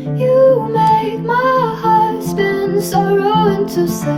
You make my heart spin, sorrow into sick.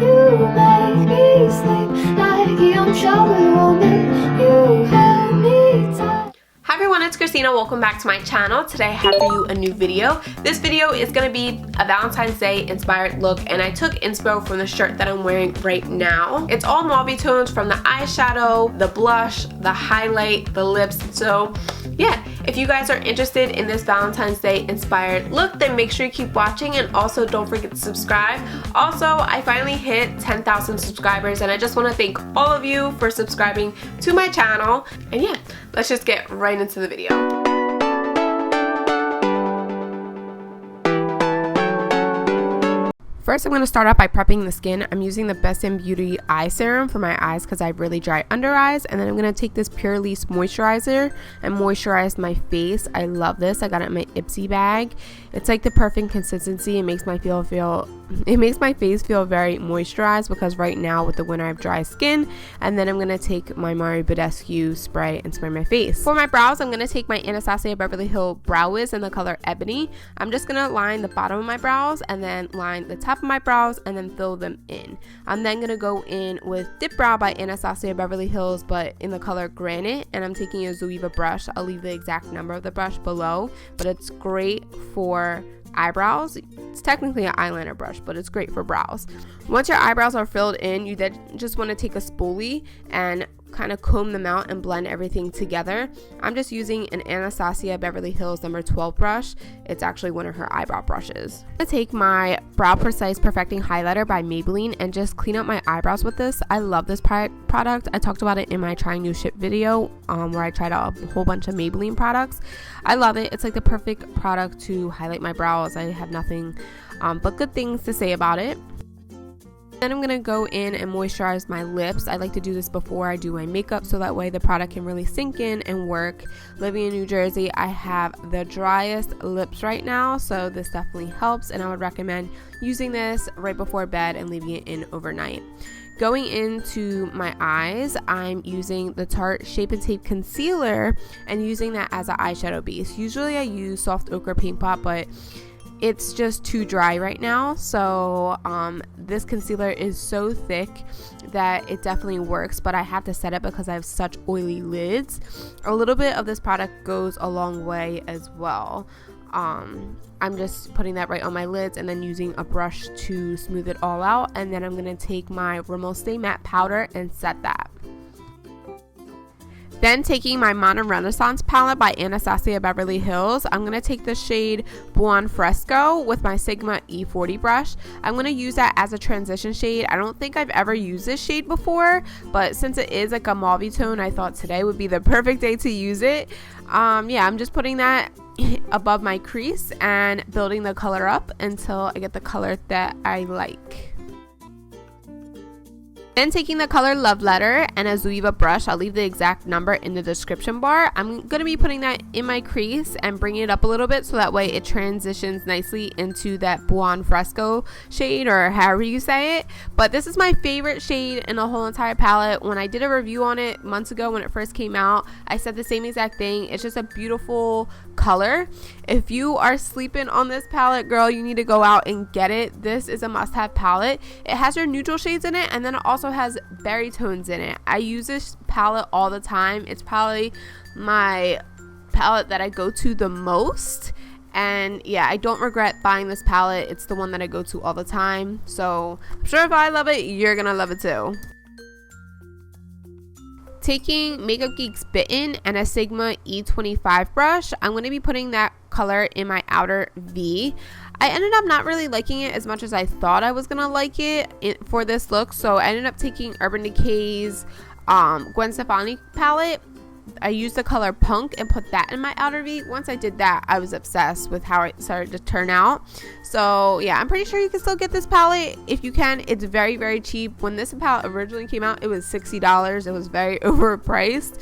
You make me sleep like young children on me. You hold me tight. Hi everyone, it's Christina. Welcome back to my channel. Today I have for you a new video. This video is going to be a Valentine's Day inspired look, and I took inspo from the shirt that I'm wearing right now. It's all mauve tones, from the eyeshadow, the blush, the highlight, the lips. So yeah, if you guys are interested in this Valentine's Day inspired look, then make sure you keep watching, and also don't forget to subscribe. Also, I finally hit 10,000 subscribers, and I just want to thank all of you for subscribing to my channel. And yeah, let's just get right into the video. First, I'm going to start out by prepping the skin. I'm using the Best in Beauty eye serum for my eyes because I have really dry under eyes. And then I'm going to take this Pure Lease moisturizer and moisturize my face. I love this. I got it in my Ipsy bag. It's like the perfect consistency. It makes my face feel very moisturized because right now with the winter I have dry skin. And then I'm going to take my Mario Badescu spray and spray my face. For my brows, I'm going to take my Anastasia Beverly Hills Brow Wiz in the color Ebony. I'm just going to line the bottom of my brows and then line the top of my brows and then fill them in. I'm then going to go in with Dip Brow by Anastasia Beverly Hills, but in the color Granite, and I'm taking a Zoeva brush. I'll leave the exact number of the brush below, but it's great for eyebrows. It's technically an eyeliner brush, but it's great for brows. Once your eyebrows are filled in, you then just want to take a spoolie and kind of comb them out and blend everything together. I'm just using an Anastasia Beverly Hills number 12 brush. It's actually one of her eyebrow brushes. I'm going to take my Brow Precise Perfecting Highlighter by Maybelline and just clean up my eyebrows with this. I love this product. I talked about it in my trying new shit video where I tried out a whole bunch of Maybelline products. I love it. It's like the perfect product to highlight my brows. I have nothing but good things to say about it. Then I'm going to go in and moisturize my lips. I like to do this before I do my makeup so that way the product can really sink in and work. Living in New Jersey, I have the driest lips right now, so this definitely helps, and I would recommend using this right before bed and leaving it in overnight. Going into my eyes, I'm using the Tarte Shape and Tape Concealer and using that as an eyeshadow base. Usually I use Soft Ochre Paint Pot, but it's just too dry right now, so this concealer is so thick that it definitely works, but I have to set it because I have such oily lids. A little bit of this product goes a long way as well. I'm just putting that right on my lids and then using a brush to smooth it all out, and then I'm going to take my Rimmel Stay Matte Powder and set that. Then taking my Modern Renaissance palette by Anastasia Beverly Hills, I'm going to take the shade Buon Fresco with my Sigma E40 brush. I'm going to use that as a transition shade. I don't think I've ever used this shade before, but since it is like a mauve tone, I thought today would be the perfect day to use it. Yeah, I'm just putting that above my crease and building the color up until I get the color that I like. Then taking the color Love Letter and a Zoeva brush, I'll leave the exact number in the description bar. I'm going to be putting that in my crease and bringing it up a little bit so that way it transitions nicely into that Buon Fresco shade, or however you say it. But this is my favorite shade in the whole entire palette. When I did a review on it months ago when it first came out, I said the same exact thing. It's just a beautiful color. If you are sleeping on this palette, girl, you need to go out and get it. This is a must-have palette. It has your neutral shades in it, and then it also has berry tones in it. I use this palette all the time. It's probably my palette that I go to the most, and yeah, I don't regret buying this palette. It's the one that I go to all the time, so I'm sure if I love it, you're gonna love it too. Taking Makeup Geek's Bitten and a Sigma E25 brush, I'm going to be putting that color in my outer V. I ended up not really liking it as much as I thought I was going to like it for this look, so I ended up taking Urban Decay's Gwen Stefani palette. I used the color Punk and put that in my outer V. Once I did that, I was obsessed with how it started to turn out. So yeah, I'm pretty sure you can still get this palette if you can. It's very, very cheap. When this palette originally came out, it was $60. It was very overpriced.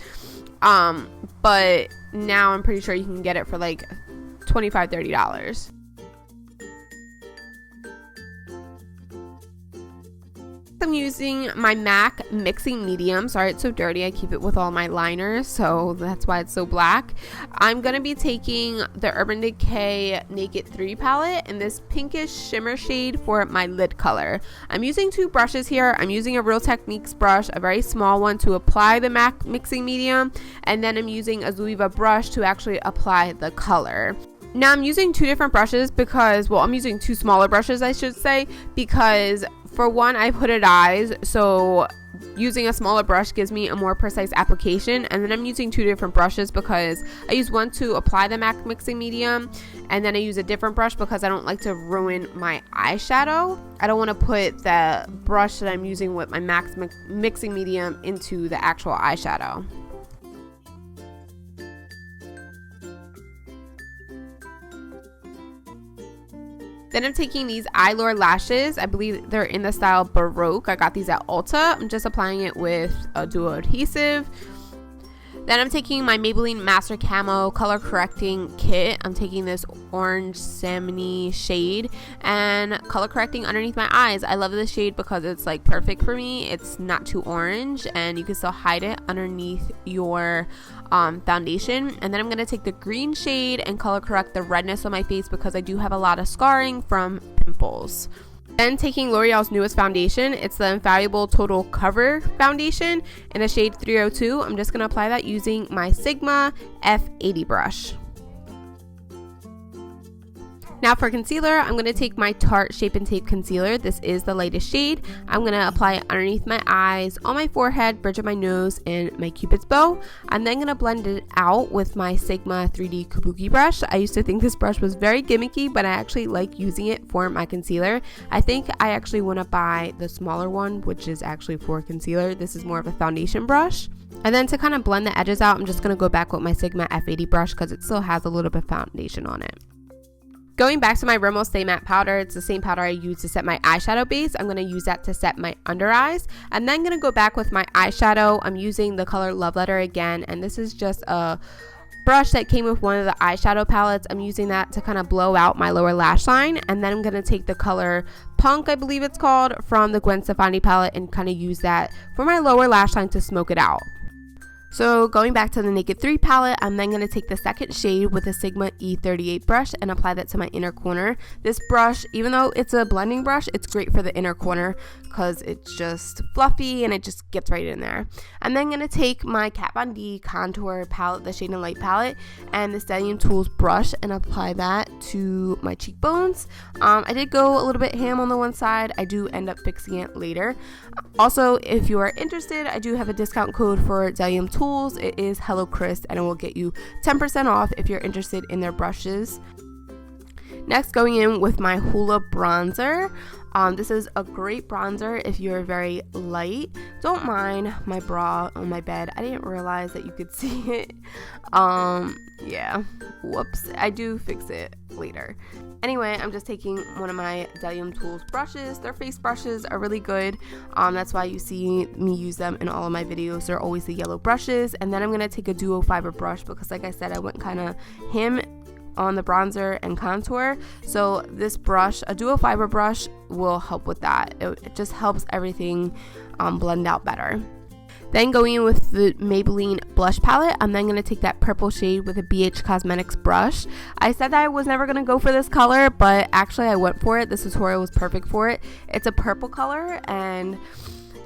But now I'm pretty sure you can get it for like $25-$30. I'm I'm using my MAC mixing medium. Sorry it's so dirty, I keep it with all my liners, so that's why it's so black. I'm going to be taking the Urban Decay Naked 3 palette in this pinkish shimmer shade for my lid color. I'm using two brushes here. I'm using a Real Techniques brush, a very small one, to apply the MAC mixing medium, and then I'm using a Zoeva brush to actually apply the color. Now I'm using two different brushes because, well, I'm using two smaller brushes I should say, because for one I have hooded eyes, so using a smaller brush gives me a more precise application. And then I'm using two different brushes because I use one to apply the MAC mixing medium, and then I use a different brush because I don't like to ruin my eyeshadow. I don't want to put the brush that I'm using with my MAC mixing medium into the actual eyeshadow. Then I'm taking these Eyelure lashes. I believe they're in the style Baroque. I got these at Ulta. I'm just applying it with a duo adhesive. Then I'm taking my Maybelline Master Camo color correcting kit. I'm taking this orange salmon-y shade and color correcting underneath my eyes. I love this shade because it's like perfect for me. It's not too orange and you can still hide it underneath your foundation. And then I'm going to take the green shade and color correct the redness on my face because I do have a lot of scarring from pimples. Then taking L'Oreal's newest foundation, it's the Infallible Total Cover Foundation in the shade 302. I'm just going to apply that using my Sigma F80 brush. Now for concealer, I'm going to take my Tarte Shape and Tape Concealer. This is the lightest shade. I'm going to apply it underneath my eyes, on my forehead, bridge of my nose, and my Cupid's bow. I'm then going to blend it out with my Sigma 3D Kabuki brush. I used to think this brush was very gimmicky, but I actually like using it for my concealer. I think I actually want to buy the smaller one, which is actually for concealer. This is more of a foundation brush. And then to kind of blend the edges out, I'm just going to go back with my Sigma F80 brush because it still has a little bit of foundation on it. Going back to my Rimmel Stay Matte powder, it's the same powder I use to set my eyeshadow base. I'm going to use that to set my under eyes. I'm then going to go back with my eyeshadow. I'm using the color Love Letter again, and this is just a brush that came with one of the eyeshadow palettes. I'm using that to kind of blow out my lower lash line, and then I'm going to take the color Punk, I believe it's called, from the Gwen Stefani palette and kind of use that for my lower lash line to smoke it out. So going back to the Naked 3 palette, I'm then going to take the second shade with a Sigma E38 brush and apply that to my inner corner. This brush, even though it's a blending brush, it's great for the inner corner because it's just fluffy and it just gets right in there. I'm then going to take my Kat Von D contour palette, the Shade and Light palette, and the Stellium Tools brush and apply that to my cheekbones. I did go a little bit ham on the one side. I do end up fixing it later. Also, if you are interested, I do have a discount code for Stellium Tools. It is hellocrisst and it will get you 10% off if you're interested in their brushes. Next, going in with my Hoola bronzer. This is a great bronzer if you're very light. Don't mind my bra on my bed. I didn't realize that you could see it. Yeah, whoops. I do fix it later. Anyway, I'm just taking one of my Stellium Tools brushes. Their face brushes are really good. That's why you see me use them in all of my videos. They're always the yellow brushes. And then I'm going to take a duo fiber brush because, like I said, I went kind of ham on the bronzer and contour. So this brush, a duo fiber brush, will help with that. It just helps everything blend out better. Then going in with the Maybelline blush palette, I'm then going to take that purple shade with a BH Cosmetics brush. I said that I was never going to go for this color, but actually I went for it. This tutorial was perfect for it. It's a purple color, and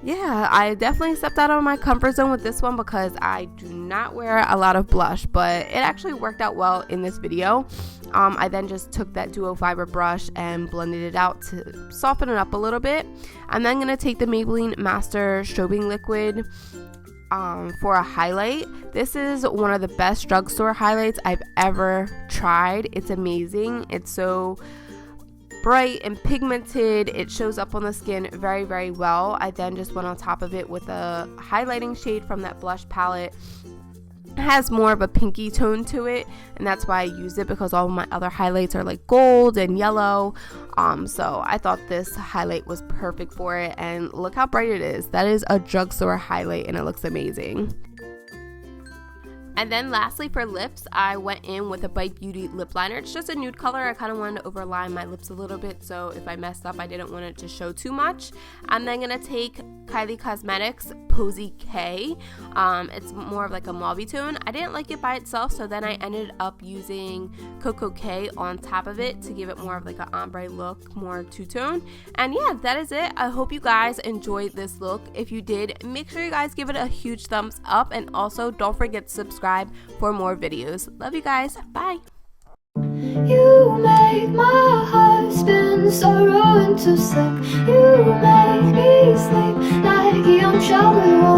yeah, I definitely stepped out of my comfort zone with this one because I do not wear a lot of blush, but it actually worked out well in this video. I then just took that duo fiber brush and blended it out to soften it up a little bit. I'm then going to take the Maybelline Master Strobing Liquid for a highlight. This is one of the best drugstore highlights I've ever tried. It's amazing. It's so bright and pigmented. It shows up on the skin very, very well. I then just went on top of it with a highlighting shade from that blush palette. It has more of a pinky tone to it, and that's why I used it because all of my other highlights are like gold and yellow. So I thought this highlight was perfect for it, and look how bright it is. That is a drugstore highlight and it looks amazing. And then lastly for lips, I went in with a Bite Beauty lip liner. It's just a nude color. I kind of wanted to overline my lips a little bit, so if I messed up, I didn't want it to show too much. I'm then going to take Kylie Cosmetics Posy K. It's more of like a mauve tone. I didn't like it by itself, so then I ended up using Coco K on top of it to give it more of like an ombre look, more two-tone. And yeah, that is it. I hope you guys enjoyed this look. If you did, make sure you guys give it a huge thumbs up, and also don't forget to subscribe for more videos. Love you guys. Bye. You make my heart spin, sorrow into sick. You make me sleep like a young child.